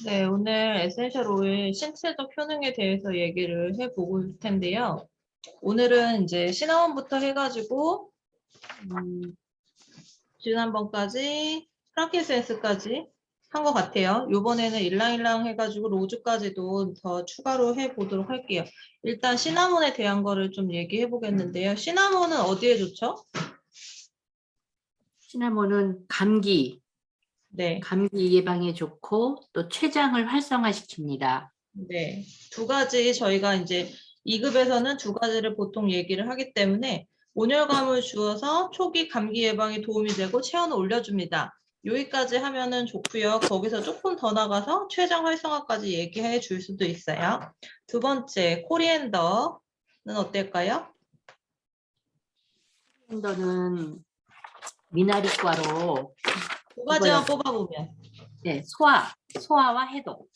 네, 오늘 에센셜 오일 신체적 효능에 대해서 얘기를 해보고 있을 텐데요. 오늘은 이제 시나몬부터 해가지고 지난번까지 프랑킨센스까지 한 것 같아요. 이번에는 일랑일랑 해가지고 로즈까지도 더 추가로 해보도록 할게요. 일단 시나몬에 대한 거를 좀 얘기해 보겠는데요. 시나몬은 어디에 좋죠? 시나몬은 감기 네, 예방에 좋고 또 췌장을 활성화시킵니다. 네. 두 가지 저희가 이제 2급에서는 두 가지를 보통 얘기를 하기 때문에 온열감을 주어서 초기 감기 예방에 도움이 되고 체온을 올려줍니다. 여기까지 하면은 좋고요. 거기서 조금 더 나가서 췌장 활성화까지 얘기해 줄 수도 있어요. 두 번째, 코리앤더는 어떨까요? 코리앤더는 미나리과로 두 이거요. 가지만 뽑아보면 네, 소화와 해독.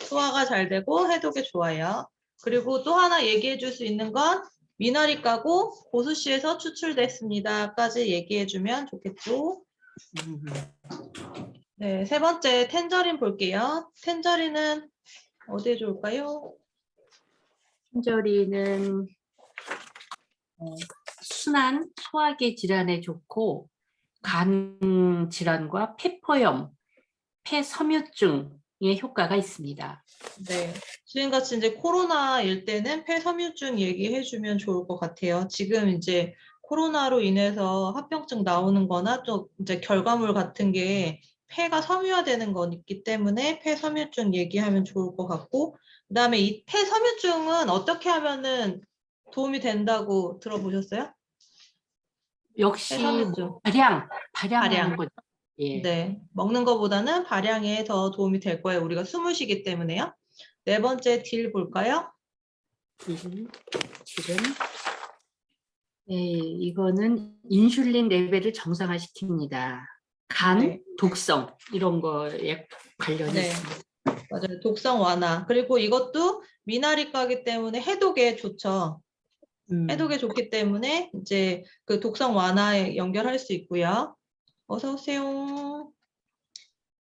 소화가 잘 되고 해독에 좋아요. 그리고 또 하나 얘기해 줄 수 있는 건 미나리가고 고수씨에서 추출됐습니다까지 얘기해 주면 좋겠죠. 네, 세 번째 텐저린 볼게요. 텐저린은 어디에 좋을까요? 텐저린은 순한 소화기 질환에 좋고 간 질환과 폐포염, 폐섬유증의 효과가 있습니다. 네, 지금같이 이제 코로나일 때는 폐섬유증 얘기해 주면 좋을 것 같아요. 지금 이제 코로나로 인해서 합병증 나오는 거나 또 이제 결과물 같은 게 폐가 섬유화되는 건 있기 때문에 폐섬유증 얘기하면 좋을 것 같고, 그다음에 이 폐섬유증은 어떻게 하면은 도움이 된다고 들어보셨어요? 역시 폐섬유증 발양하는 발양. 거죠. 예. 네, 먹는 것보다는 발양에 더 도움이 될 거예요. 우리가 숨을 쉬기 때문에요. 네 번째 딜 볼까요? 지금 이거는 인슐린 레벨을 정상화시킵니다. 간, 네, 독성 이런 거에 관련이 네, 있습니다. 맞아요. 독성 완화. 그리고 이것도 미나리과기 때문에 해독에 좋죠. 해독에 좋기 때문에 이제 그 독성 완화에 연결할 수 있고요. 어서 오세요.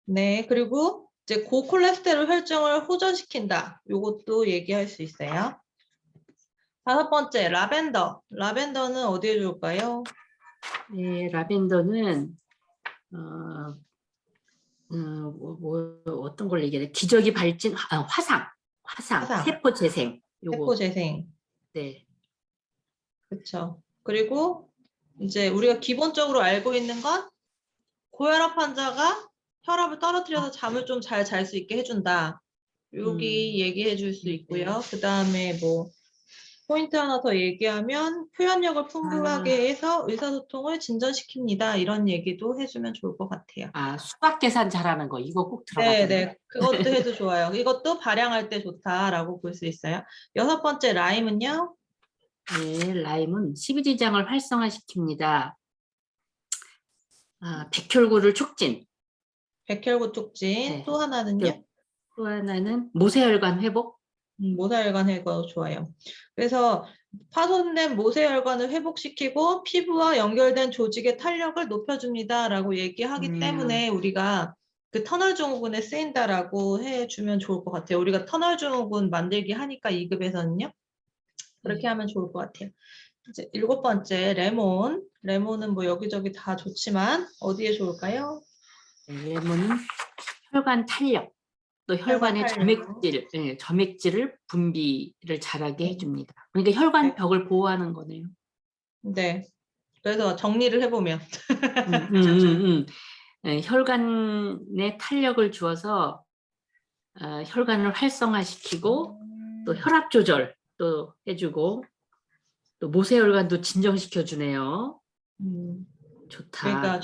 네, 그리고 이제 고콜레스테롤 혈증을 호전시킨다. 이것도 얘기할 수 있어요. 다섯 번째, 라벤더. 라벤더는 어디에 좋을까요? 네, 라벤더는 어떤 걸 얘기해야 돼? 기저귀 발진, 화상, 화상, 세포 재생. 세포 요거. 재생. 네. 그렇죠. 그리고 이제 우리가 기본적으로 알고 있는 건 고혈압 환자가 혈압을 떨어뜨려서 잠을 좀 잘 잘 수 있게 해준다. 여기 얘기해 줄 수 있고요. 네. 그 다음에 뭐 포인트 하나 더 얘기하면 표현력을 풍부하게 해서 의사소통을 진전시킵니다. 이런 얘기도 해주면 좋을 것 같아요. 수학 계산 잘하는 거 이거 꼭 들어가잖아요. 네네. 그것도 해도 좋아요. 이것도 발양할 때 좋다라고 볼 수 있어요. 여섯 번째 라임은요? 네, 라임은 CBD장을 활성화시킵니다. 백혈구를 촉진. 백혈구 촉진. 네. 또 하나는요? 또 하나는 모세혈관 회복. 모세혈관 회복 좋아요. 그래서 파손된 모세혈관을 회복시키고 피부와 연결된 조직의 탄력을 높여줍니다라고 얘기하기 때문에 우리가 그 터널 증후군에 쓰인다라고 해주면 좋을 것 같아요. 우리가 터널 증후군 만들기 하니까 2급에서는요. 그렇게 하면 좋을 것 같아요. 이제 일곱 번째 레몬. 레몬은 뭐 여기저기 다 좋지만 어디에 좋을까요? 레몬은 혈관 탄력, 또 혈관 혈관의 탄력. 점액질을 분비를 잘하게 네. 해줍니다. 그러니까 혈관벽을 보호하는 거네요. 네. 그래서 정리를 해보면 네, 혈관의 탄력을 주어서 혈관을 활성화시키고 또 혈압 조절 또 해주고 또 모세혈관도 진정시켜 주네요. 좋다. 그러니까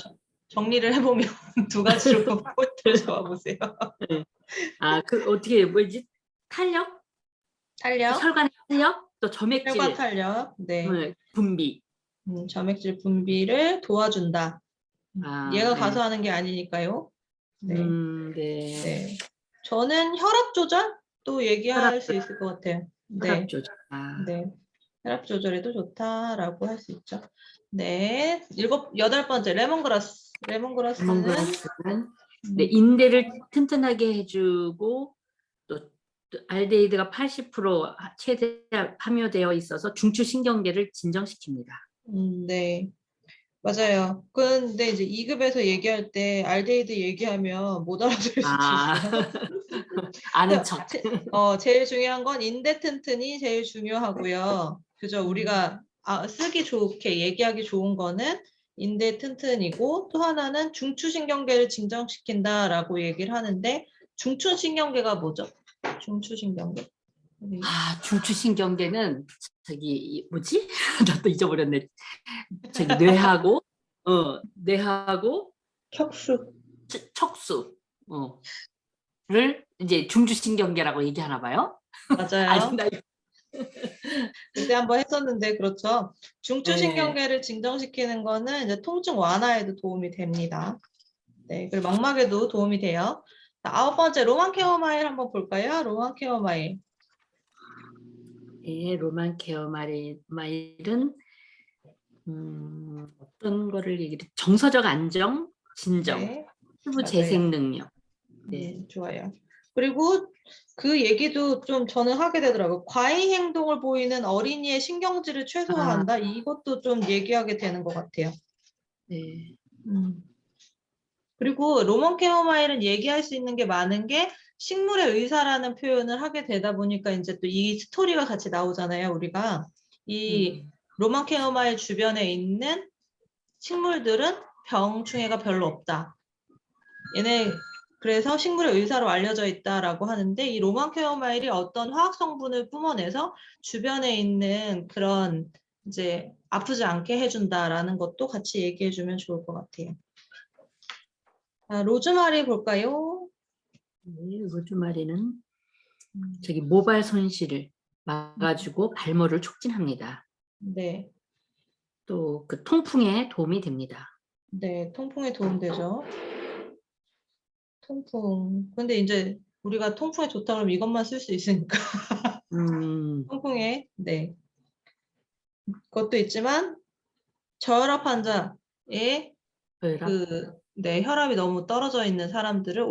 정리를 해보면 두 가지로 포인트를 잡아보세요. 네. 어떻게 뭐지? 탄력, 탄력, 혈관 탄력, 또 혈관 점액질 탄력, 네, 분비. 점액질 분비를 도와준다. 얘가 가서 네. 하는 게 아니니까요. 네, 네. 네. 저는 혈압 조절도 혈압, 얘기할 수 있을 것 같아요. 혈압 네, 조절. 네. 혈압 조절에도 좋다라고 할 수 있죠. 네, 여덟 번째 레몬그라스. 레몬그라스는 레몬그라스는 네, 인대를 튼튼하게 해주고 또 알데히드가 80% 최대 함유되어 있어서 중추신경계를 진정시킵니다. 네. 맞아요. 근데 이제 2급에서 얘기할 때 알데히드 얘기하면 못 알아들을 수도 아, 있어요. 아는 척. 제일 중요한 건 인대 튼튼이 제일 중요하고요. 그죠? 우리가 쓰기 좋게 얘기하기 좋은 거는 인대 튼튼이고 또 하나는 중추신경계를 진정시킨다라고 얘기를 하는데 중추신경계가 뭐죠? 중추신경계. 중추신경계는 뭐지? 나 또 잊어버렸네. 뇌하고 뇌하고 척수. 척수 를 이제 중추신경계라고 얘기하나 봐요. 아니 맞아요. 나 그때 한번 했었는데 그렇죠. 네. 중추신경계를 진정시키는 거는 이제 통증 완화에도 도움이 됩니다. 네, 그리고 망막에도 도움이 돼요. 자, 9번째 로만 케어마일 한번 볼까요? 로만 케어마일. 예, 로만 케어마일은 어떤 거를 얘기를 정서적 안정, 진정, 네, 피부 맞아요. 재생 능력. 네. 좋아요. 그리고 그 얘기도 좀 저는 하게 되더라고요. 과잉 행동을 보이는 어린이의 신경질을 최소화한다. 이것도 좀 얘기하게 되는 것 같아요. 네. 그리고 로먼 케어마일은 얘기할 수 있는 게 많은 게 식물의 의사라는 표현을 하게 되다 보니까 이제 또 이 스토리가 같이 나오잖아요. 우리가 이 로먼 케어마일 주변에 있는 식물들은 병충해가 별로 없다. 얘네 그래서 식물의 의사로 알려져 있다라고 하는데 이 로만 케어마일이 어떤 화학 성분을 뿜어내서 주변에 있는 그런 이제 아프지 않게 해준다라는 것도 같이 얘기해주면 좋을 것 같아요. 로즈마리 볼까요? 네, 로즈마리는 모발 손실을 막아주고 발모를 촉진합니다. 네, 또 그 통풍에 도움이 됩니다. 네, 통풍에 도움되죠. 통풍. 근데 이제 우리가 통풍에 좋다 그러면 이것만 쓸 수 있으니까 통풍에 네. 그것도 있지만 저혈압 환자의 혈압이 너무 떨어져 있는 사람들을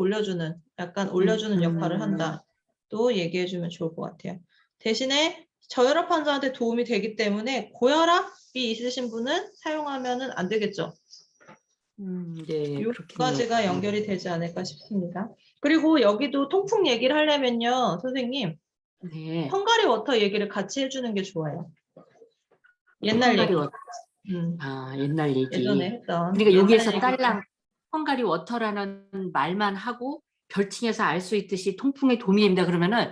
약간 올려주는 역할을 한다. 또 얘기해주면 좋을 것 같아요. 대신에 저혈압 환자한테 도움이 되기 때문에 고혈압이 있으신 분은 사용하면 안 되겠죠. 네, 여기까지가 연결이 되지 않을까 싶습니다. 그리고 여기도 통풍 얘기를 하려면요, 선생님, 네. 헝가리 워터 얘기를 같이 해주는 게 좋아요. 옛날 얘기. 옛날 얘기. 예전에 했던. 그러니까 여기에서 딸랑 헝가리 워터라는 말만 하고 별칭해서 알 수 있듯이 통풍에 도움이 됩니다. 그러면은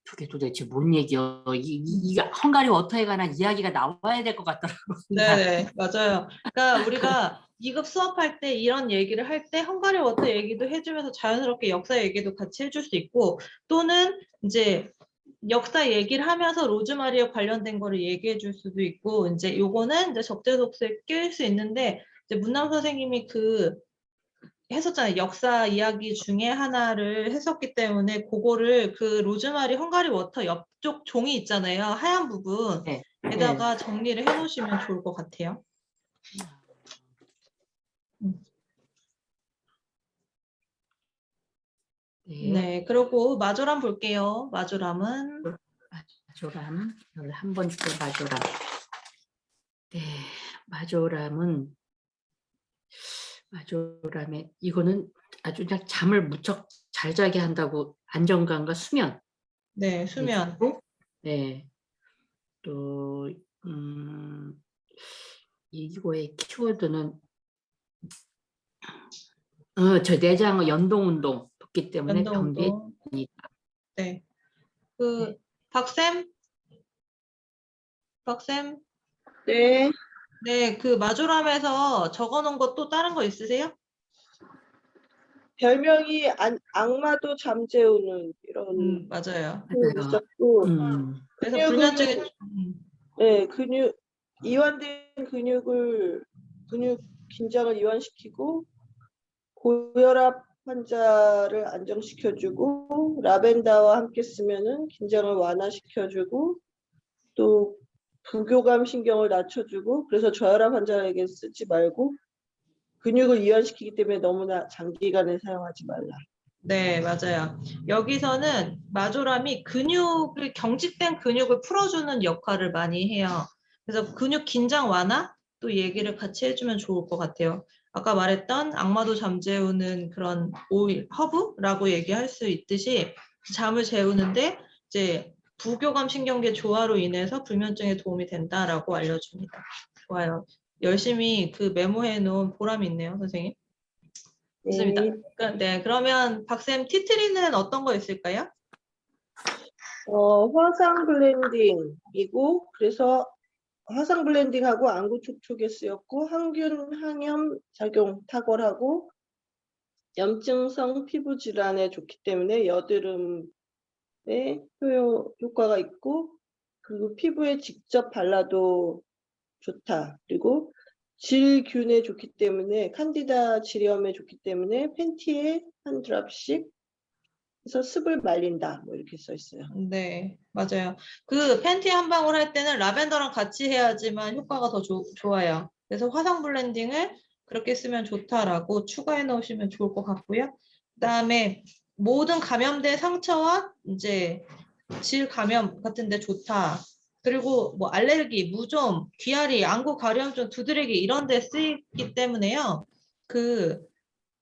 그게 도대체 뭔 얘기야? 이 헝가리 워터에 관한 이야기가 나와야 될 것 같더라고요. 네, 맞아요. 그러니까 우리가 2급 수업할 때 이런 얘기를 할 때 헝가리 워터 얘기도 해주면서 자연스럽게 역사 얘기도 같이 해줄 수 있고 또는 이제 역사 얘기를 하면서 로즈마리에 관련된 거를 얘기해 줄 수도 있고 이제 요거는 이제 적재적소에 낄 수 있는데 이제 문남 선생님이 했었잖아요. 역사 이야기 중에 하나를 했었기 때문에 그거를 그 로즈마리 헝가리 워터 옆쪽 종이 있잖아요. 하얀 부분. 네. 에다가 정리를 해 놓으시면 좋을 것 같아요. 네, 그리고 마조람 볼게요. 마조람은 여기 한 번째 마조람. 네, 마조람에 이거는 아주 그냥 잠을 무척 잘 자게 한다고 안정감과 수면. 네, 수면. 네, 또 이거의 키워드는 저 내장 연동 운동 돕기 때문에 변비에 네. 박쌤? 네. 네, 그 마조람에서 적어놓은 것 또 다른 거 있으세요? 별명이 악마도 잠재우는 이런 맞아요. 있었고 그래서 불면증이 네, 이완된 근육 긴장을 이완시키고 고혈압 환자를 안정시켜주고 라벤더와 함께 쓰면은 긴장을 완화시켜주고 또 부교감 신경을 낮춰주고 그래서 저혈압 환자에게 쓰지 말고 근육을 이완시키기 때문에 너무나 장기간에 사용하지 말라. 네, 맞아요. 여기서는 마조람이 근육을, 경직된 근육을 풀어주는 역할을 많이 해요. 그래서 근육 긴장 완화 또 얘기를 같이 해주면 좋을 것 같아요. 아까 말했던 악마도 잠재우는 그런 오일, 허브라고 얘기할 수 있듯이 잠을 재우는데 이제 부교감 신경계 조화로 인해서 불면증에 도움이 된다라고 알려줍니다. 좋아요. 열심히 그 메모해 놓은 보람이 있네요, 선생님. 좋습니다. 네. 네, 그러면 박쌤 티트리는 어떤 거 있을까요? 화상 블렌딩이고, 그래서 화상 블렌딩하고 안구 촉촉에 쓰였고, 항균 항염 작용 탁월하고, 염증성 피부 질환에 좋기 때문에 여드름에 효과가 있고, 그리고 피부에 직접 발라도 좋다. 그리고 질균에 좋기 때문에, 칸디다 질염에 좋기 때문에 팬티에 한 드랍씩 해서 습을 말린다. 뭐 이렇게 써 있어요. 네, 맞아요. 그 팬티 한 방울 할 때는 라벤더랑 같이 해야지만 효과가 더 좋아요. 그래서 화상 블렌딩을 그렇게 쓰면 좋다라고 추가해 놓으시면 좋을 것 같고요. 그다음에 모든 감염된 상처와 이제 질 감염 같은 데 좋다. 그리고 뭐 알레르기, 무좀, 귀아리, 안구 가려움증, 두드레기 이런 데 쓰이기 때문에요. 그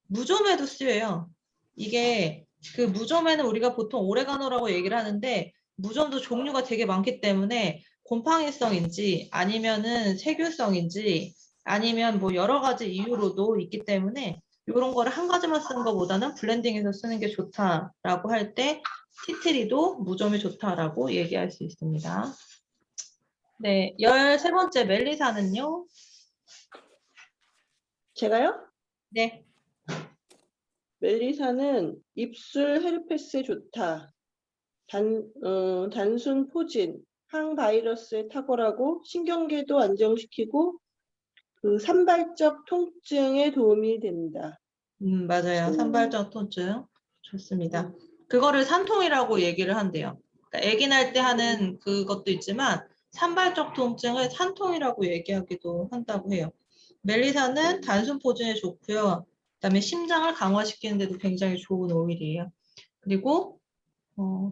무좀에도 쓰여요. 이게 그 무좀에는 우리가 보통 오레가노라고 얘기를 하는데 무좀도 종류가 되게 많기 때문에 곰팡이성인지 아니면은 세균성인지 아니면 뭐 여러 가지 이유로도 있기 때문에 이런 거를 한 가지만 쓰는 것보다는 블렌딩해서 쓰는 게 좋다라고 할 때 티트리도 무좀이 좋다라고 얘기할 수 있습니다. 네, 13번째 멜리사는요? 제가요? 네. 멜리사는 입술 헤르페스에 좋다. 단순 포진, 항바이러스에 탁월하고 신경계도 안정시키고 그 산발적 통증에 도움이 된다. 맞아요. 산발적 통증. 좋습니다. 그거를 산통이라고 얘기를 한대요. 그러니까 아기 날 때 하는 그것도 있지만 산발적 통증을 산통이라고 얘기하기도 한다고 해요. 멜리사는 단순 포진에 좋고요. 그다음에 심장을 강화시키는 데도 굉장히 좋은 오일이에요. 그리고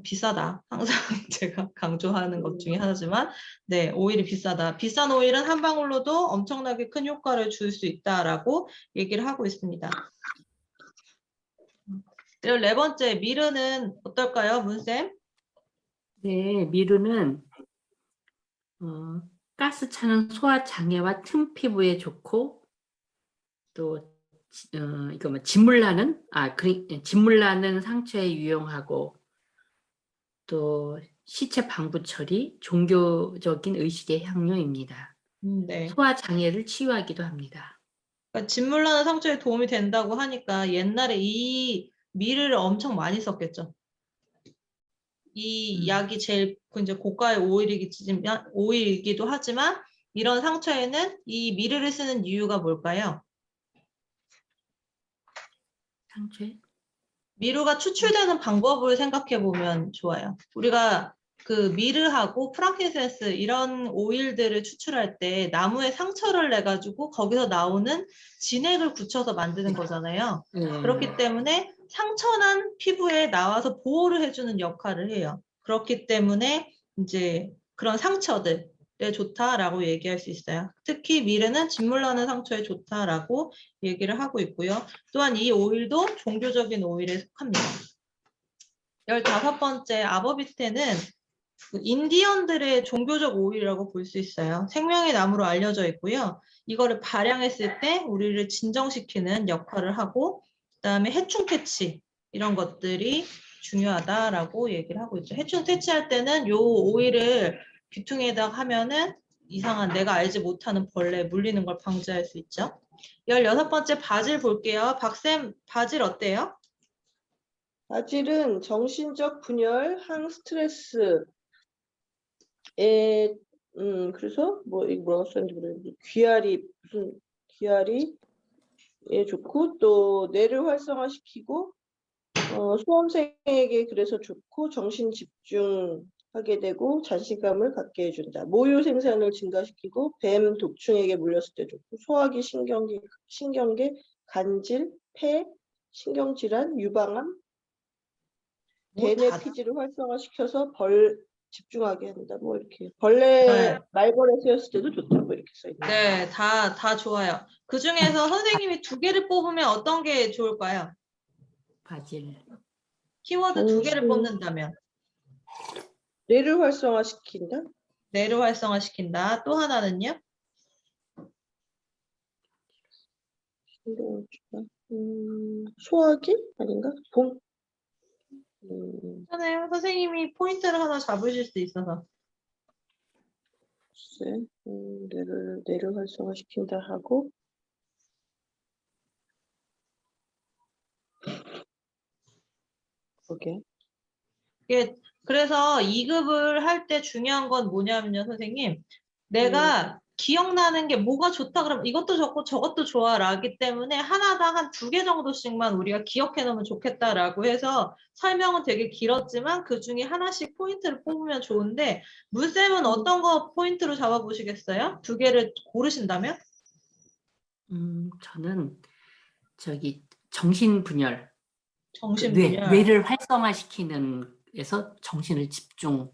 비싸다. 항상 제가 강조하는 것 중에 하나지만 네, 오일이 비싸다. 비싼 오일은 한 방울로도 엄청나게 큰 효과를 줄 수 있다라고 얘기를 하고 있습니다. 14번째 미르는 어떨까요, 문쌤? 네, 미르는 가스 차는 소화 장애와 틈 피부에 좋고 또 이거 뭐 진물 나는 상처에 유용하고 또 시체 방부 처리, 종교적인 의식의 향료입니다. 네. 소화 장애를 치유하기도 합니다. 그러니까 진물나는 상처에 도움이 된다고 하니까 옛날에 이 미르를 엄청 많이 썼겠죠. 이 약이 제일 이제 고가의 오일이기도 하지만 이런 상처에는 이 미르를 쓰는 이유가 뭘까요? 상처에? 미르가 추출되는 방법을 생각해 보면 좋아요. 우리가 그 미르하고 프랑킨센스 이런 오일들을 추출할 때 나무에 상처를 내 가지고 거기서 나오는 진액을 굳혀서 만드는 거잖아요. 그렇기 때문에 상처난 피부에 나와서 보호를 해주는 역할을 해요. 그렇기 때문에 이제 그런 상처들에 좋다라고 얘기할 수 있어요. 특히 미르는 진물 나는 상처에 좋다라고 얘기를 하고 있고요. 또한 이 오일도 종교적인 오일에 속합니다. 15번째 아버비테는 그 인디언들의 종교적 오일이라고 볼 수 있어요. 생명의 나무로 알려져 있고요. 이거를 발향했을 때 우리를 진정시키는 역할을 하고 그다음에 해충 퇴치 이런 것들이 중요하다라고 얘기를 하고 있죠. 해충 퇴치할 때는 요 오일을 귀퉁이에다 하면은 이상한 내가 알지 못하는 벌레 물리는 걸 방지할 수 있죠. 16번째 바질 볼게요. 박쌤 바질 어때요? 바질은 정신적 분열, 항스트레스에 그래서 뭐 이거 뭐라고 썼는지 모르겠는데 귀아리에 좋고 또 뇌를 활성화시키고 수험생에게 그래서 좋고 정신 집중 하게 되고 자신감을 갖게 해준다. 모유 생산을 증가시키고 뱀, 독충에게 물렸을 때 좋고 소화기, 신경계, 간질, 폐, 신경질환, 유방암, 뭐 대뇌 다, 피지를 활성화시켜서 집중하게 한다. 뭐 이렇게 벌레, 네. 말벌에 쓰였을 때도 좋다. 뭐 이렇게 써 있네요. 네, 다 좋아요. 그 중에서 선생님이 2개를 뽑으면 어떤 게 좋을까요? 바질. 키워드 2개를 뽑는다면. 뇌를 활성화시킨다. 뇌를 활성화시킨다. 또 하나는요? 소화기 아닌가? 괜찮아요. 선생님이 포인트를 하나 잡으실 수 있어서. 글쎄, 뇌를 활성화시킨다 하고 그게 이게 그래서 2급을 할 때 중요한 건 뭐냐면요, 선생님. 내가 기억나는 게 뭐가 좋다 그러면 이것도 좋고 저것도 좋아라기 때문에 하나당 한 2개 정도씩만 우리가 기억해 놓으면 좋겠다라고 해서 설명은 되게 길었지만 그 중에 하나씩 포인트를 뽑으면 좋은데 문쌤은 어떤 거 포인트로 잡아보시겠어요? 2개를 고르신다면? 저는 저기 정신분열, 정신분열. 뇌를 활성화시키는 에서 정신을 집중하는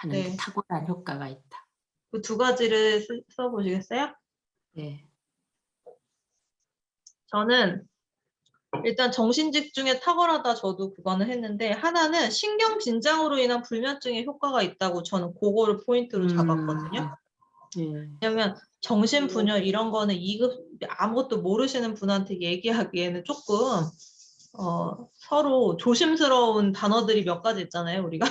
데 네. 탁월한 효과가 있다. 그 2가지를 써보시겠어요? 네. 저는 일단 정신 집중에 탁월하다 저도 그거는 했는데 하나는 신경 긴장으로 인한 불면증에 효과가 있다고 저는 그거를 포인트로 잡았거든요. 네. 왜냐면 정신 분열 이런 거는 2급 아무것도 모르시는 분한테 얘기하기에는 조금 서로 조심스러운 단어들이 몇 가지 있잖아요, 우리가.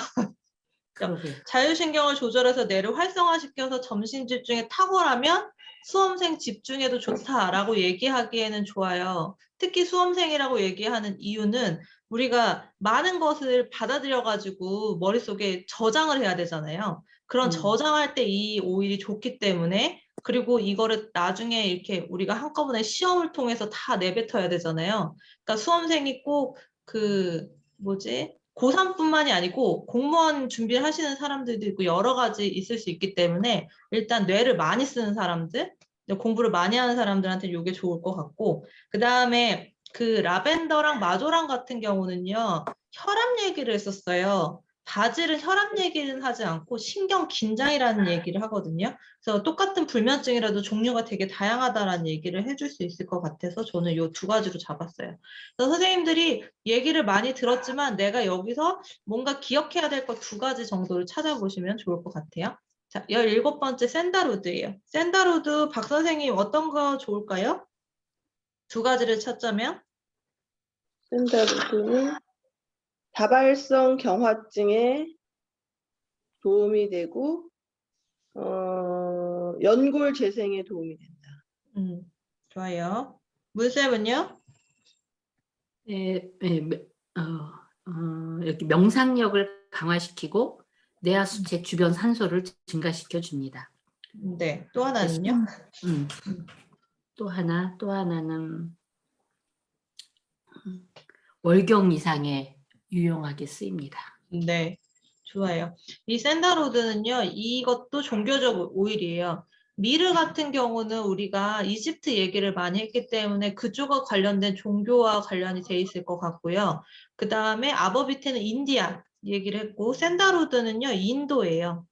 그러게. 자율신경을 조절해서 뇌를 활성화시켜서 정신 집중에 탁월하면 수험생 집중에도 좋다라고 얘기하기에는 좋아요. 특히 수험생이라고 얘기하는 이유는 우리가 많은 것을 받아들여가지고 머릿속에 저장을 해야 되잖아요. 그런 저장할 때 이 오일이 좋기 때문에 그리고 이거를 나중에 이렇게 우리가 한꺼번에 시험을 통해서 다 내뱉어야 되잖아요. 그러니까 수험생이 꼭 고3뿐만이 아니고 공무원 준비를 하시는 사람들도 있고 여러 가지 있을 수 있기 때문에 일단 뇌를 많이 쓰는 사람들, 공부를 많이 하는 사람들한테 이게 좋을 것 같고 그 다음에 그 라벤더랑 마조랑 같은 경우는요. 혈압 얘기를 했었어요. 바질은 혈압 얘기는 하지 않고 신경 긴장이라는 얘기를 하거든요. 그래서 똑같은 불면증이라도 종류가 되게 다양하다라는 얘기를 해줄 수 있을 것 같아서 저는 이 2가지로 잡았어요. 그래서 선생님들이 얘기를 많이 들었지만 내가 여기서 뭔가 기억해야 될 것 2가지 정도를 찾아보시면 좋을 것 같아요. 자, 17번째 샌다로드예요. 샌다로드 박 선생님 어떤 거 좋을까요? 2가지를 찾자면? 샌다루드는 다발성 경화증에 도움이 되고 연골 재생에 도움이 된다. 좋아요. 문쌤은요? 여기 명상력을 강화시키고 뇌하수체 주변 산소를 증가시켜 줍니다. 네. 또 하나는요? 또 하나는 월경 이상에 유용하게 쓰입니다. 네. 좋아요. 이 샌다로드는요, 이것도 종교적 오일이에요. 미르 같은 경우는 우리가 이집트 얘기를 많이 했기 때문에 그쪽과 관련된 종교와 관련이 돼 있을 것 같고요. 그 다음에 아버비테는 인디안 얘기를 했고, 샌다로드는요, 인도예요.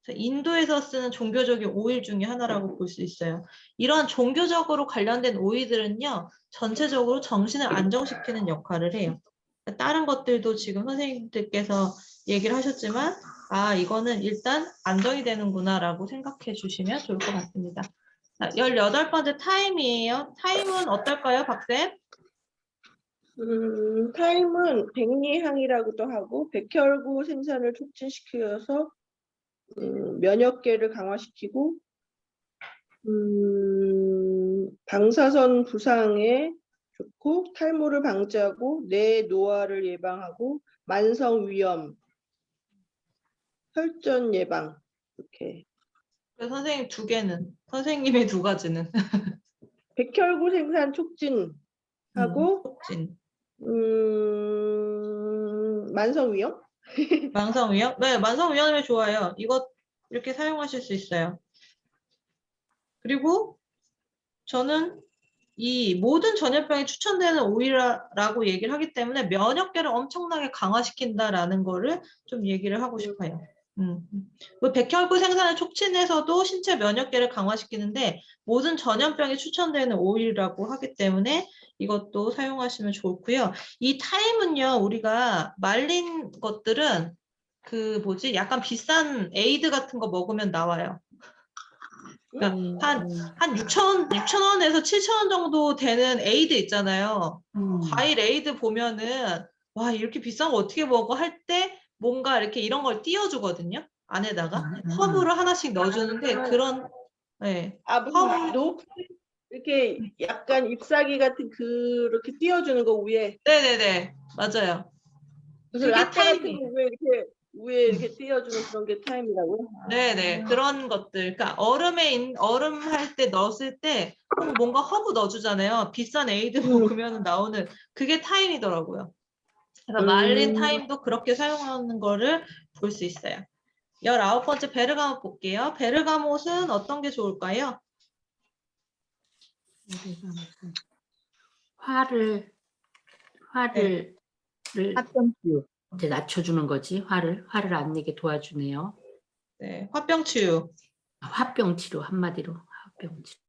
인도에서 쓰는 종교적인 오일 중에 하나라고 볼 수 있어요. 이런 종교적으로 관련된 오일들은요, 전체적으로 정신을 안정시키는 역할을 해요. 다른 것들도 지금 선생님들께서 얘기를 하셨지만, 이거는 일단 안정이 되는구나라고 생각해 주시면 좋을 것 같습니다. 자, 18번째 타임이에요. 타임은 어떨까요, 박쌤? 타임은 백리향이라고도 하고 백혈구 생산을 촉진시켜서 면역계를 강화시키고 방사선 부상에 좋고 탈모를 방지하고 뇌 노화를 예방하고 만성 위염, 혈전 예방 이렇게. 그래서 선생님 2개는 선생님의 2가지는 백혈구 생산 촉진하고 촉진. 만성 위염? 만성위염? 네, 만성위염에 좋아요. 이것 이렇게 사용하실 수 있어요. 그리고 저는 이 모든 전염병에 추천되는 오일이라고 얘기를 하기 때문에 면역계를 엄청나게 강화시킨다라는 거를 좀 얘기를 하고 싶어요. 뭐 백혈구 생산을 촉진해서도 신체 면역계를 강화시키는데 모든 전염병에 추천되는 오일이라고 하기 때문에 이것도 사용하시면 좋고요. 이 타임은요, 우리가 말린 것들은 그 뭐지? 약간 비싼 에이드 같은 거 먹으면 나와요. 그러니까 한 6,000원에서 7,000원 정도 되는 에이드 있잖아요. 과일 에이드 보면은 와, 이렇게 비싼 거 어떻게 먹어 할 때 뭔가 이렇게 이런 걸 띄워주거든요. 안에다가 허브를 하나씩 넣어주는데 그런 네, 허브 녹 이렇게 약간 잎사귀 같은 그렇게 띄워주는 거 위에. 네네네 맞아요. 무슨 그게 라떼 같은 타임이에요. 거 위에 이렇게 띄워주는 그런 게 타임이라고요? 네네 그런 것들. 그러니까 얼음 할 때 넣었을 때 뭔가 허브 넣어주잖아요. 비싼 에이드 먹으면 나오는 그게 타임이더라고요. 그래서 말린 타임도 그렇게 사용하는 거를 볼 수 있어요. 19번째 베르가못 볼게요. 베르가못은 어떤 게 좋을까요? 화를 네. 화병치유 이제 낮춰주는 거지. 화를 안 내게 도와주네요. 네, 화병 치유. 화병 치료 한마디로 화병 치료.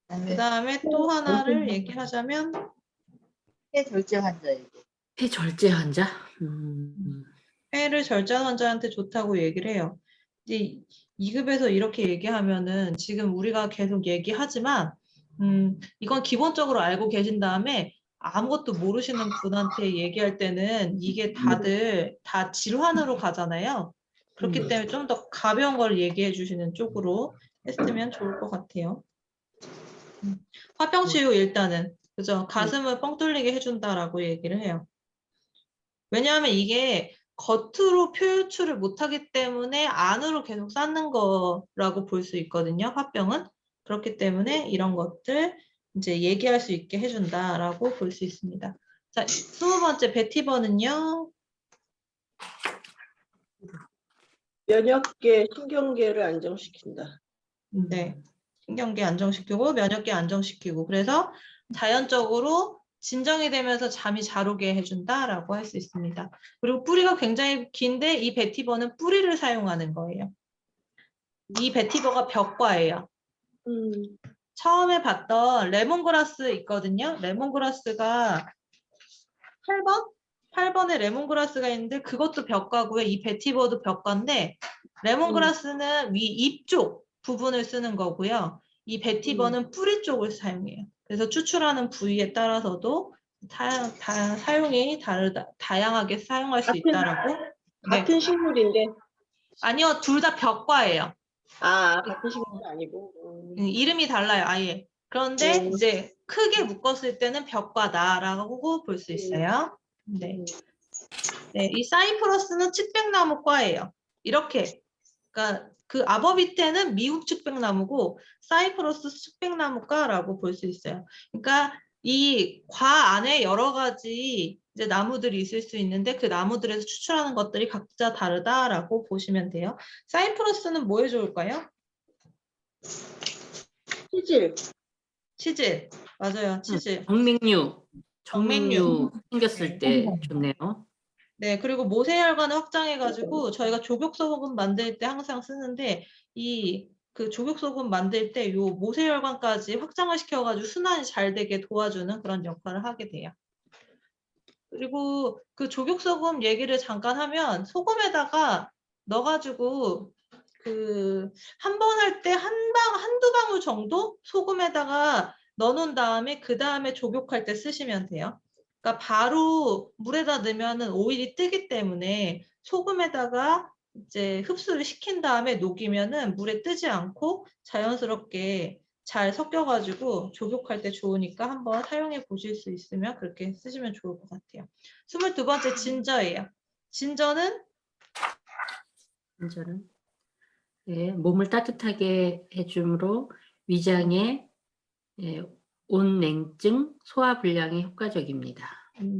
그 다음에 또 하나를 얘기하자면 폐절제 환자에게. 폐절제 환자. 폐를 절제한 환자한테 좋다고 얘기를 해요. 이제 2급에서 이렇게 얘기하면은 지금 우리가 계속 얘기하지만 이건 기본적으로 알고 계신 다음에 아무것도 모르시는 분한테 얘기할 때는 이게 다들 다 질환으로 가잖아요. 그렇기 때문에 좀 더 가벼운 걸 얘기해 주시는 쪽으로 했으면 좋을 것 같아요. 화병치유 일단은 그죠? 가슴을 뻥 뚫리게 해준다라고 얘기를 해요. 왜냐하면 이게 겉으로 표출을 못하기 때문에 안으로 계속 쌓는 거라고 볼 수 있거든요. 화병은. 그렇기 때문에 이런 것들 이제 얘기할 수 있게 해준다라고 볼 수 있습니다. 자, 20번째 베티버는요. 면역계, 신경계를 안정시킨다. 네. 신경계 안정시키고 면역계 안정시키고 그래서 자연적으로 진정이 되면서 잠이 잘 오게 해준다라고 할 수 있습니다. 그리고 뿌리가 굉장히 긴데 이 베티버는 뿌리를 사용하는 거예요. 이 베티버가 벽과예요. 처음에 봤던 레몬그라스 있거든요. 레몬그라스가 8번? 8번에 레몬그라스가 있는데 그것도 벽과고요. 이 베티버도 벽과인데 레몬그라스는 위 잎 쪽 부분을 쓰는 거고요. 이 베티버는 뿌리 쪽을 사용해요. 그래서 추출하는 부위에 따라서도 사용이 다양하게 사용할 수 있다라고. 같은 네. 식물인데. 아니요, 둘 다 벽과예요. 같은 식물이 아니고. 이름이 달라요, 아예. 그런데 이제 크게 묶었을 때는 벽과다라고 볼 수 있어요. 네. 네, 이 사이프러스는 측백나무과예요. 이렇게. 그러니까 그 아버비테는 미국 측백나무고 사이프러스 측백나무과라고 볼 수 있어요. 그러니까 이 과 안에 여러 가지 이제 나무들이 있을 수 있는데 그 나무들에서 추출하는 것들이 각자 다르다라고 보시면 돼요. 사이프러스는 뭐에 좋을까요? 치질. 치질. 맞아요. 치질. 정맥류 생겼을 때 좋네요. 네, 그리고 모세혈관을 확장해가지고 저희가 조격소금 만들 때 항상 쓰는데 그 조격소금 만들 때 요 모세혈관까지 확장을 시켜가지고 순환이 잘 되게 도와주는 그런 역할을 하게 돼요. 그리고 그 조격소금 얘기를 잠깐 하면 소금에다가 넣어가지고 그 한 번 할 때 한두 방울 정도 소금에다가 넣어놓은 다음에 그 다음에 조격할 때 쓰시면 돼요. 그러니까 바로 물에다 넣으면은 오일이 뜨기 때문에 소금에다가 이제 흡수를 시킨 다음에 녹이면은 물에 뜨지 않고 자연스럽게 잘 섞여가지고 조격할 때 좋으니까 한번 사용해 보실 수 있으면 그렇게 쓰시면 좋을 것 같아요. 22번째 진저예요. 진저는 네, 몸을 따뜻하게 해줌으로 위장의 온냉증, 소화불량에 효과적입니다.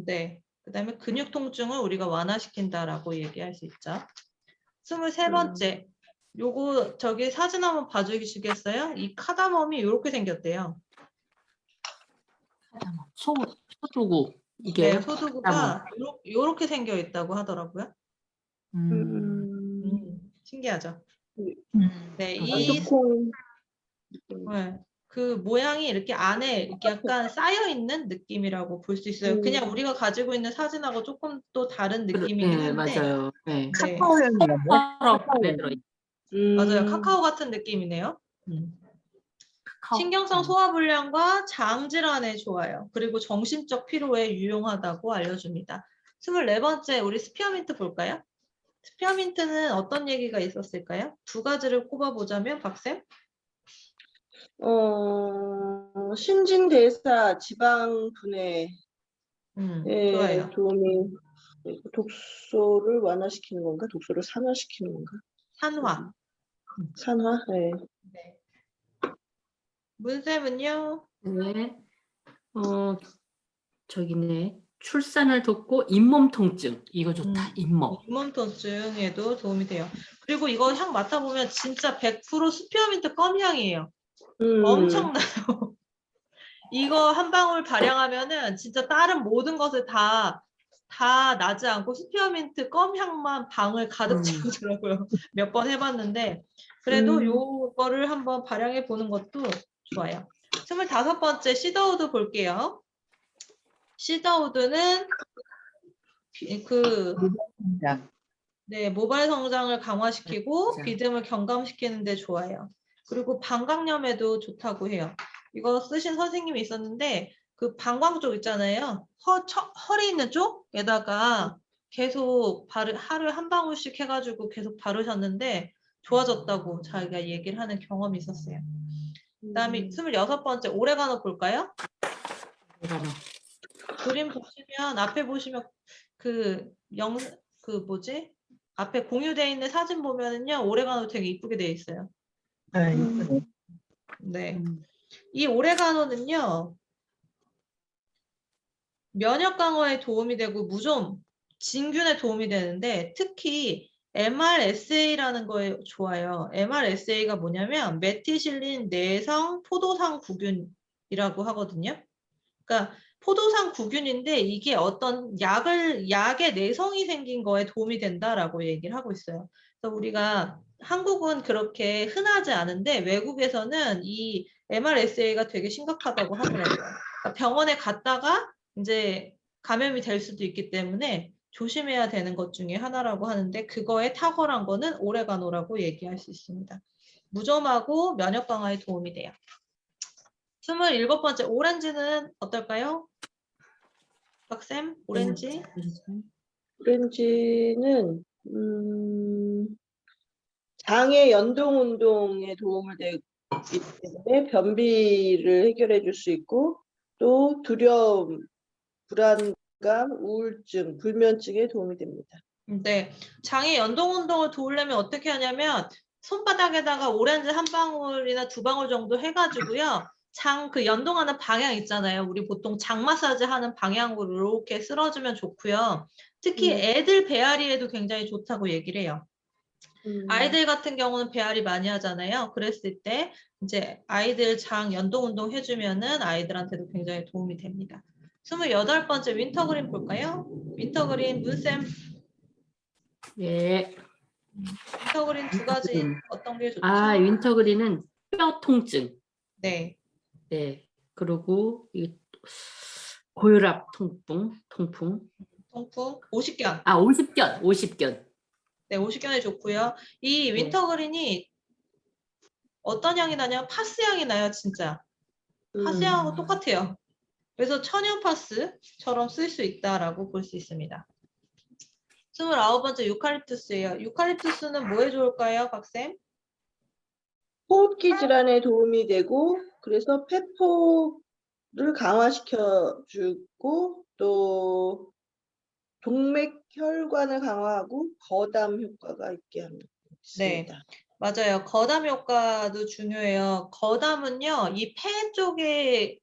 네. 그다음에 근육 통증을 우리가 완화시킨다라고 얘기할 수 있죠. 23번째. 요거 저기 사진 한번 봐주시겠어요? 이 카다멈이 이렇게 생겼대요. 소두구 이게 네, 소두구가 요렇게 생겨 있다고 하더라고요. 신기하죠? 네, 이 완두콩 네, 그 모양이 이렇게 안에 이렇게 약간 쌓여 있는 느낌이라고 볼 수 있어요. 그냥 우리가 가지고 있는 사진하고 조금 또 다른 느낌이긴 네, 한데, 맞아요. 네. 네, 카카오처럼 안에 들어있 맞아요. 카카오 같은 느낌이네요. 카카오. 신경성 소화불량과 장질환에 좋아요. 그리고 정신적 피로에 유용하다고 알려줍니다. 24번째, 우리 스피어민트 볼까요? 스피어민트는 어떤 얘기가 있었을까요? 두 가지를 꼽아보자면, 박쌤? 신진대사 지방 분해에 좋아요. 도움이 되고 독소를 완화시키는 건가? 독소를 산화시키는 건가? 산화. 산화? 네. 네. 문쌤은요? 네. 저기네. 출산을 돕고 잇몸 통증. 이거 좋다. 잇몸. 잇몸 통증에도 도움이 돼요. 그리고 이거 향 맡아보면 진짜 100% 스피어민트 껌향이에요. 엄청나요. 이거 한 방울 발향하면은 진짜 다른 모든 것을 다 나지 않고 스피어민트 껌향만 방을 가득 채우더라고요. 몇 번 해봤는데 그래도 요거를 한번 발향해 보는 것도 좋아요. 25번째 시더우드 볼게요. 시더우드는 네, 모발 성장을 강화시키고 맞아요. 비듬을 경감시키는 데 좋아요. 그리고 방광염에도 좋다고 해요. 이거 쓰신 선생님이 있었는데 그 방광 쪽 있잖아요. 허리 있는 쪽에다가 계속 하루에 한 방울씩 해가지고 계속 바르셨는데 좋아졌다고 자기가 얘기를 하는 경험이 있었어요. 그다음에 26번째 오레가노 볼까요? 그림 보시면 앞에 보시면 그 뭐지? 앞에 공유되어 있는 사진 보면은요 오레가노 되게 이쁘게 되어 있어요. 네, 이 오레가노는요 면역 강화에 도움이 되고 무좀 진균에 도움이 되는데 특히 MRSA라는 거에 좋아요. MRSA가 뭐냐면 메티실린 내성 포도상 구균이라고 하거든요. 그러니까 포도상 구균인데 이게 어떤 약의 내성이 생긴 거에 도움이 된다라고 얘기를 하고 있어요. 그래서 우리가 한국은 그렇게 흔하지 않은데 외국에서는 이 MRSA가 되게 심각하다고 하더라고요. 그러니까 병원에 갔다가 이제 감염이 될 수도 있기 때문에 조심해야 되는 것 중에 하나라고 하는데 그거에 탁월한 거는 오레가노라고 얘기할 수 있습니다. 무좀하고 면역 강화에 도움이 돼요. 27번째 오렌지는 어떨까요? 박쌤, 오렌지? 오렌지는 장의 연동 운동에 도움을 되기 때문에 변비를 해결해 줄 수 있고 또 두려움, 불안감, 우울증, 불면증에 도움이 됩니다. 네, 장의 연동 운동을 도우려면 어떻게 하냐면 손바닥에다가 오렌지 한 방울이나 두 방울 정도 해가지고요. 장 그 연동하는 방향 있잖아요. 우리 보통 장 마사지 하는 방향으로 이렇게 쓸어주면 좋고요. 특히 애들 배앓이에도 굉장히 좋다고 얘기를 해요. 아이들 같은 경우는 배앓이 많이 하잖아요. 그랬을 때 이제 아이들 장 연동 운동 해주면은 아이들한테도 굉장히 도움이 됩니다. 28번째 윈터그린 볼까요? 윈터그린 문쌤. 예. 윈터그린 두 가지 어떤 게 좋죠? 윈터그린은 뼈 통증. 네. 네. 그리고 이 고혈압 통풍. 통풍, 오십견. 50견. 네, 오십견에 좋고요. 이 윈터그린이 어떤 향이 나냐면 파스 향이 나요, 진짜. 파스 향하고 똑같아요. 그래서 천연 파스처럼 쓸 수 있다라고 볼 수 있습니다. 29번째 유칼립투스예요. 유칼립투스는 뭐에 좋을까요, 박쌤? 호흡기 질환에 도움이 되고 그래서 폐포를 강화시켜 주고 또 동맥혈관을 강화하고 거담 효과가 있게 합니다. 네, 맞아요. 거담 효과도 중요해요. 거담은요, 이 폐 쪽에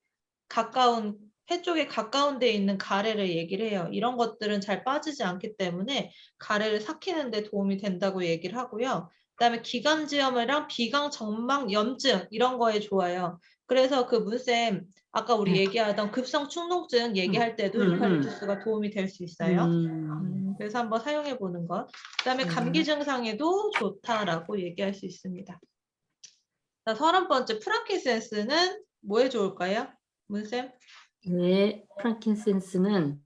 가까운 폐 쪽에 가까운 데 있는 가래를 얘기를 해요. 이런 것들은 잘 빠지지 않기 때문에 가래를 삭히는 데 도움이 된다고 얘기를 하고요. 그다음에 기관지염이랑 비강 점막 염증 이런 거에 좋아요. 그래서 그 문쌤 아까 우리 네. 얘기하던 급성 충농증 얘기할 때도 유칼립투스가 도움이 될 수 있어요. 그래서 한번 사용해 보는 것. 그다음에 감기 증상에도 좋다라고 얘기할 수 있습니다. 자, 30번째 프랑킨센스는 뭐에 좋을까요? 문쌤? 네, 프랑킨센스는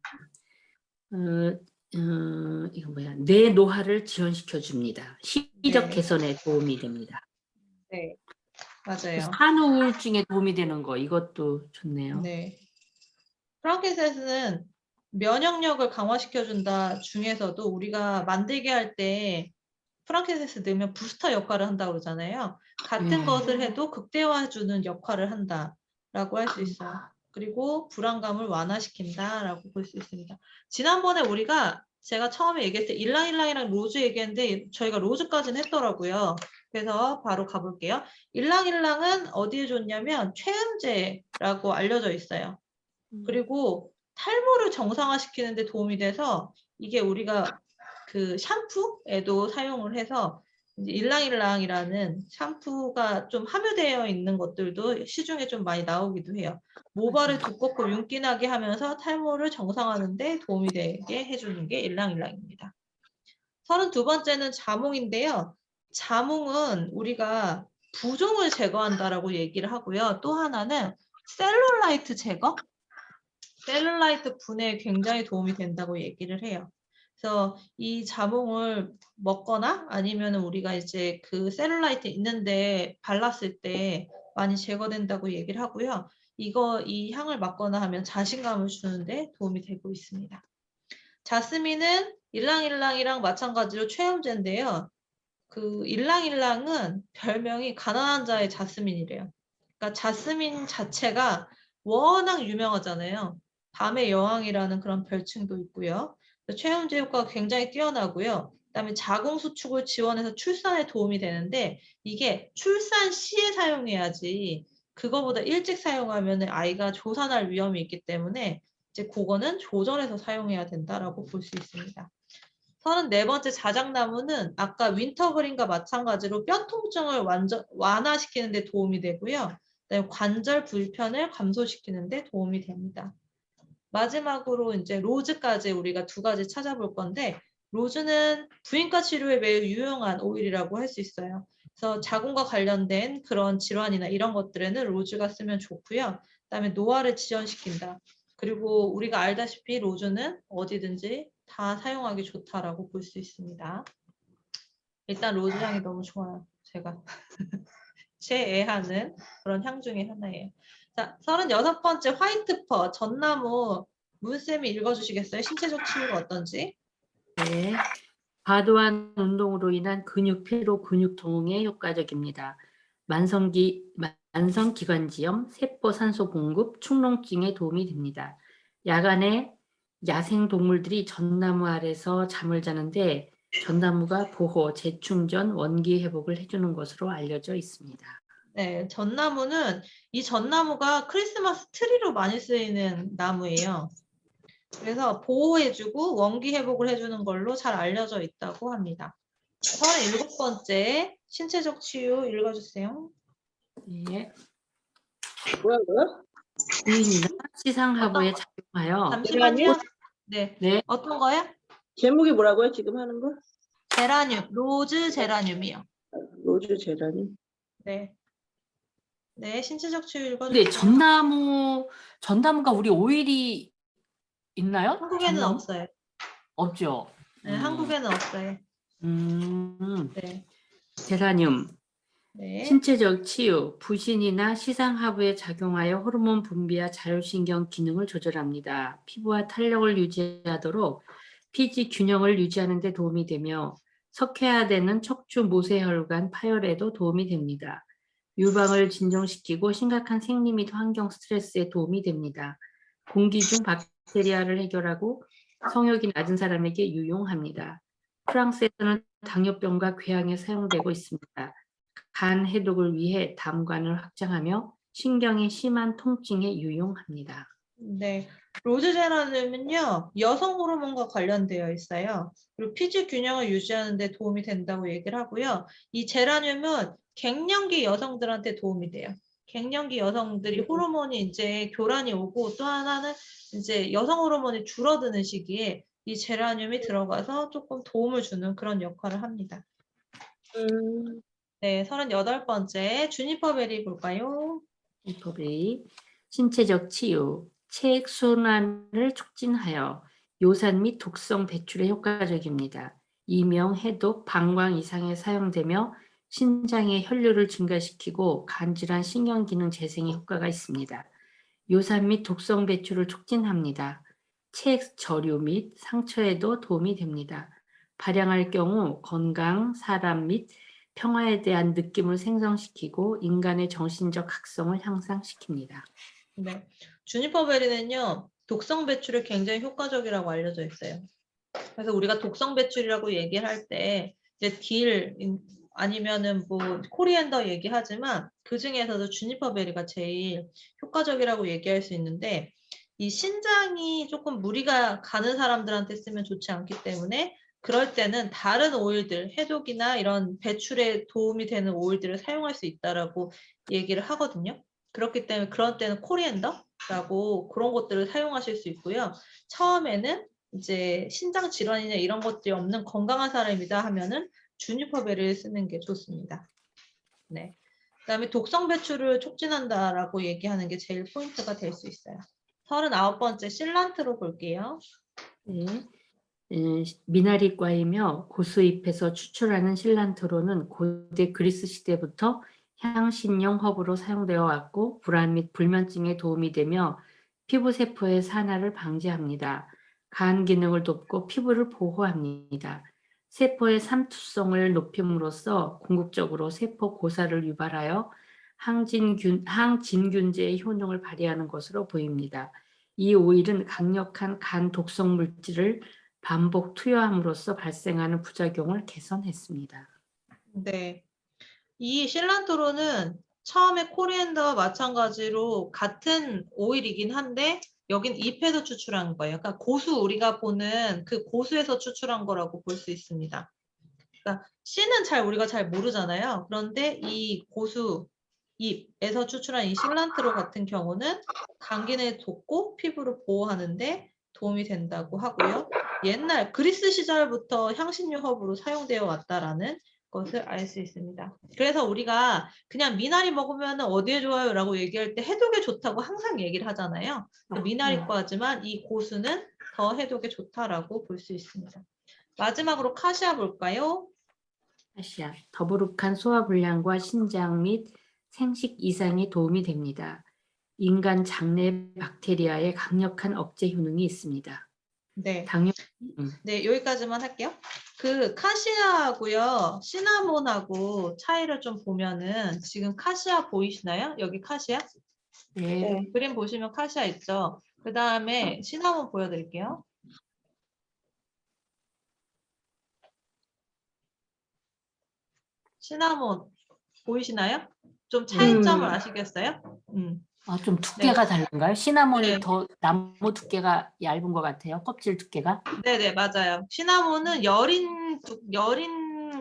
이거 뭐야? 뇌 노화를 지연시켜 줍니다. 시력 네. 개선에 도움이 됩니다. 네, 맞아요. 산후 우울증에 도움이 되는 거 이것도 좋네요. 네. 프랑킨센스는 면역력을 강화시켜준다 중에서도 우리가 만들게 할 때 프랑킨센스 넣으면 부스터 역할을 한다고 그러잖아요. 같은 것을 해도 극대화해주는 역할을 한다라고 할 수 있어요. 그리고 불안감을 완화시킨다라고 볼 수 있습니다. 지난번에 제가 처음에 얘기할 때 일랑일랑이랑 로즈 얘기했는데 저희가 로즈까지는 했더라고요. 그래서 바로 가볼게요. 일랑일랑은 어디에 좋냐면 최음제라고 알려져 있어요. 그리고 탈모를 정상화시키는 데 도움이 돼서 이게 우리가 그 샴푸에도 사용을 해서 이제 일랑일랑이라는 샴푸가 좀 함유되어 있는 것들도 시중에 좀 많이 나오기도 해요. 모발을 두껍고 윤기나게 하면서 탈모를 정상화하는 데 도움이 되게 해주는 게 일랑일랑입니다. 32번째는 자몽인데요. 자몽은 우리가 부종을 제거한다라고 얘기를 하고요. 또 하나는 셀룰라이트 제거? 셀룰라이트 분해에 굉장히 도움이 된다고 얘기를 해요. 그래서 이 자몽을 먹거나 아니면 우리가 이제 그 셀룰라이트 있는데 발랐을 때 많이 제거된다고 얘기를 하고요. 이 향을 맡거나 하면 자신감을 주는데 도움이 되고 있습니다. 자스민은 일랑일랑이랑 마찬가지로 최염제인데요. 그 일랑일랑은 별명이 가난한 자의 자스민이래요. 그러니까 자스민 자체가 워낙 유명하잖아요. 밤의 여왕이라는 그런 별칭도 있고요. 최염제 효과가 굉장히 뛰어나고요. 그다음에 자궁 수축을 지원해서 출산에 도움이 되는데 이게 출산 시에 사용해야지 그거보다 일찍 사용하면 아이가 조산할 위험이 있기 때문에 이제 그거는 조절해서 사용해야 된다라고 볼 수 있습니다. 34번째 자작나무는 아까 윈터그린과 마찬가지로 뼈 통증을 완화시키는 데 도움이 되고요. 그다음에 관절 불편을 감소시키는 데 도움이 됩니다. 마지막으로 이제 로즈까지 우리가 2가지 찾아볼 건데 로즈는 부인과 치료에 매우 유용한 오일이라고 할 수 있어요. 그래서 자궁과 관련된 그런 질환이나 이런 것들에는 로즈가 쓰면 좋고요. 그다음에 노화를 지연시킨다. 그리고 우리가 알다시피 로즈는 어디든지 다 사용하기 좋다라고 볼 수 있습니다. 일단 로즈 향이 너무 좋아요. 제가 제애하는 그런 향 중에 하나예요. 자, 36번째 화이트퍼 전나무 문쌤이 읽어주시겠어요? 신체적 치유가 어떤지? 네. 과도한 운동으로 인한 근육 피로, 근육 통에 효과적입니다. 만성기관지염, 세포 산소 공급, 축농증에 도움이 됩니다. 야간에 야생 동물들이 전나무 아래서 잠을 자는데 전나무가 보호, 재충전, 원기 회복을 해주는 것으로 알려져 있습니다. 네, 이 전나무가 크리스마스 트리로 많이 쓰이는 나무예요. 그래서 보호해주고 원기 회복을 해주는 걸로 잘 알려져 있다고 합니다. 37번째 신체적 치유 읽어주세요. 네. 뭐라고요? 부인이나 시상하부에 작용하여 잠시만요. 네. 네. 어떤 거요? 제목이 뭐라고요? 지금 하는 거? 제라늄, 로즈 제라늄이요. 로즈 제라늄. 네. 네, 신체적 치유 근데 읽어주세요. 전나무가 우리 오일이 있나요? 한국에는 전나무? 없어요. 없죠. 네, 한국에는 없어요. 네. 제라늄, 네. 신체적 치유, 부신이나 시상하부에 작용하여 호르몬 분비와 자율신경 기능을 조절합니다. 피부와 탄력을 유지하도록 피지 균형을 유지하는 데 도움이 되며 석회화되는 척추 모세혈관 파열에도 도움이 됩니다. 유방을 진정시키고 심각한 생리 및 환경 스트레스에 도움이 됩니다. 공기 중 박테리아를 해결하고 성욕이 낮은 사람에게 유용합니다. 프랑스에서는 당뇨병과 궤양에 사용되고 있습니다. 간 해독을 위해 담관을 확장하며 신경의 심한 통증에 유용합니다. 네, 로즈제라늄은요, 여성 호르몬과 관련되어 있어요. 그리고 피지 균형을 유지하는 데 도움이 된다고 얘기를 하고요. 이 제라늄은 갱년기 여성들한테 도움이 돼요. 갱년기 여성들이 호르몬이 이제 교란이 오고 또 하나는 이제 여성 호르몬이 줄어드는 시기에 이 제라늄이 들어가서 조금 도움을 주는 그런 역할을 합니다. 네, 38번째 주니퍼베리 볼까요? 리퍼베리 신체적 치유, 체액 순환을 촉진하여 요산 및 독성 배출에 효과적입니다. 이명, 해독, 방광 이상에 사용되며 신장의 혈류를 증가시키고 간질환 신경기능 재생에 효과가 있습니다. 요산 및 독성 배출을 촉진합니다. 체액 저류 및 상처에도 도움이 됩니다. 발양할 경우 건강, 사람 및 평화에 대한 느낌을 생성시키고 인간의 정신적 각성을 향상시킵니다. 네, 주니퍼베리는요, 독성 배출에 굉장히 효과적이라고 알려져 있어요. 그래서 우리가 독성 배출이라고 얘기를 할 때 이제 딜 아니면은 뭐 코리앤더 얘기하지만 그 중에서도 주니퍼베리가 제일 효과적이라고 얘기할 수 있는데 이 신장이 조금 무리가 가는 사람들한테 쓰면 좋지 않기 때문에 그럴 때는 다른 오일들, 해독이나 이런 배출에 도움이 되는 오일들을 사용할 수 있다라고 얘기를 하거든요. 그렇기 때문에 그런 때는 코리앤더라고 그런 것들을 사용하실 수 있고요. 처음에는 이제 신장 질환이나 이런 것들이 없는 건강한 사람이다 하면은 주니퍼베리를 쓰는 게 좋습니다. 네. 그다음에 독성 배출을 촉진한다라고 얘기하는 게 제일 포인트가 될 수 있어요. 39번째 실란트로 볼게요. 네. 미나리과이며 고수잎에서 추출하는 실란트로는 고대 그리스 시대부터 향신용 허브로 사용되어 왔고 불안 및 불면증에 도움이 되며 피부 세포의 산화를 방지합니다. 간 기능을 돕고 피부를 보호합니다. 세포의 삼투성을 높임으로써 궁극적으로 세포 고사를 유발하여 항진균제의 효능을 발휘하는 것으로 보입니다. 이 오일은 강력한 간 독성 물질을 반복 투여함으로써 발생하는 부작용을 개선했습니다. 네. 이 실란트로는 처음에 코리앤더와 마찬가지로 같은 오일이긴 한데 여긴 잎에서 추출한 거예요. 그러니까 고수 우리가 보는 그 고수에서 추출한 거라고 볼 수 있습니다. 그러니까 씨는 우리가 잘 모르잖아요. 그런데 이 고수 잎에서 추출한 이 실란트로 같은 경우는 감기를 돕고 피부를 보호하는데 도움이 된다고 하고요. 옛날 그리스 시절부터 향신료 허브로 사용되어 왔다라는 것을 알 수 있습니다. 그래서 우리가 그냥 미나리 먹으면 어디에 좋아요? 라고 얘기할 때 해독에 좋다고 항상 얘기를 하잖아요. 미나리과지만 이 고수는 더 해독에 좋다라고 볼 수 있습니다. 마지막으로 카시아 볼까요? 카시아, 더부룩한 소화불량과 신장 및 생식 이상에 도움이 됩니다. 인간 장내 박테리아의 강력한 억제 효능이 있습니다. 네. 당뇨, 네, 여기까지만 할게요. 그 카시아하고요, 시나몬하고 차이를 좀 보면은 지금 카시아 보이시나요? 여기 카시아? 네. 그림 보시면 카시아 있죠. 그 다음에 시나몬 보여드릴게요. 시나몬 보이시나요? 좀 차이점을 아시겠어요? 좀 두께가 다른가요? 시나몬이 네. 더 나무 두께가 얇은 것 같아요. 껍질 두께가. 네네, 맞아요. 시나몬은 여린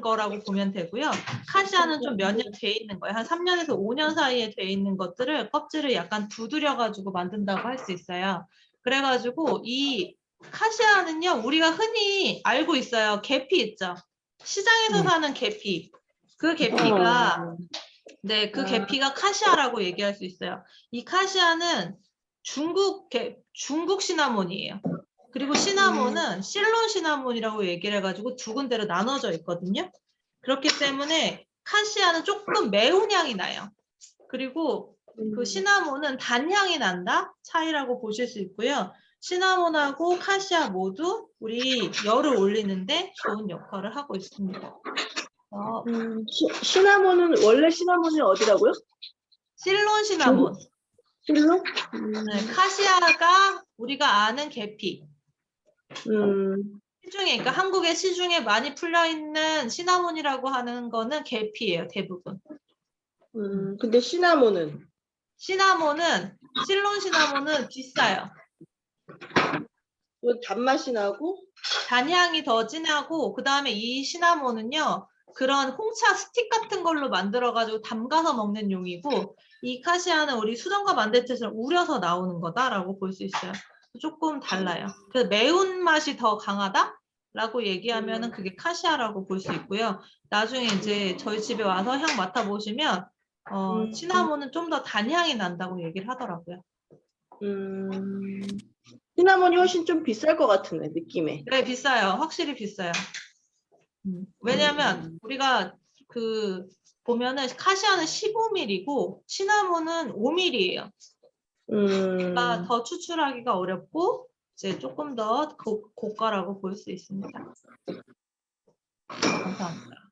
거라고 보면 되고요. 카시아는 좀 몇 년 돼 있는 거예요. 한 3년에서 5년 사이에 돼 있는 것들을 껍질을 약간 두드려가지고 만든다고 할 수 있어요. 그래가지고 이 카시아는요, 우리가 흔히 알고 있어요. 계피 있죠? 시장에서 사는 계피. 그 계피가 네, 그 계피가 카시아라고 얘기할 수 있어요. 이 카시아는 중국 시나몬이에요. 그리고 시나몬은 실론 시나몬이라고 얘기를 해가지고 두 군데로 나눠져 있거든요. 그렇기 때문에 카시아는 조금 매운 향이 나요. 그리고 그 시나몬은 단향이 난다 차이라고 보실 수 있고요. 시나몬하고 카시아 모두 우리 열을 올리는데 좋은 역할을 하고 있습니다. 시나몬은 원래 시나몬이 어디라고요? 실론 시나몬. 실로? 네, 카시아가 우리가 아는 계피. 시중에, 그러니까 한국의 시중에 많이 풀려 있는 시나몬이라고 하는 거는 계피예요, 대부분. 근데 시나몬은? 실론 시나몬은 비싸요. 그 단맛이 나고 단향이 더 진하고 그다음에 이 시나몬은요. 그런 홍차 스틱 같은 걸로 만들어가지고 담가서 먹는 용이고 이 카시아는 우리 수정과 만들 때처럼 우려서 나오는 거다라고 볼 수 있어요. 조금 달라요. 그래서 매운맛이 더 강하다라고 얘기하면은 그게 카시아라고 볼 수 있고요. 나중에 이제 저희 집에 와서 향 맡아보시면 시나몬은 좀 더 단향이 난다고 얘기를 하더라고요. 시나몬이 훨씬 좀 비쌀 것 같은데 느낌에. 네, 비싸요. 확실히 비싸요. 왜냐면 우리가 보면은 카시아는 15ml고 시나몬은 5ml예요. 그러니까 더 추출하기가 어렵고 이제 조금 더 고가라고 볼 수 있습니다. 감사합니다.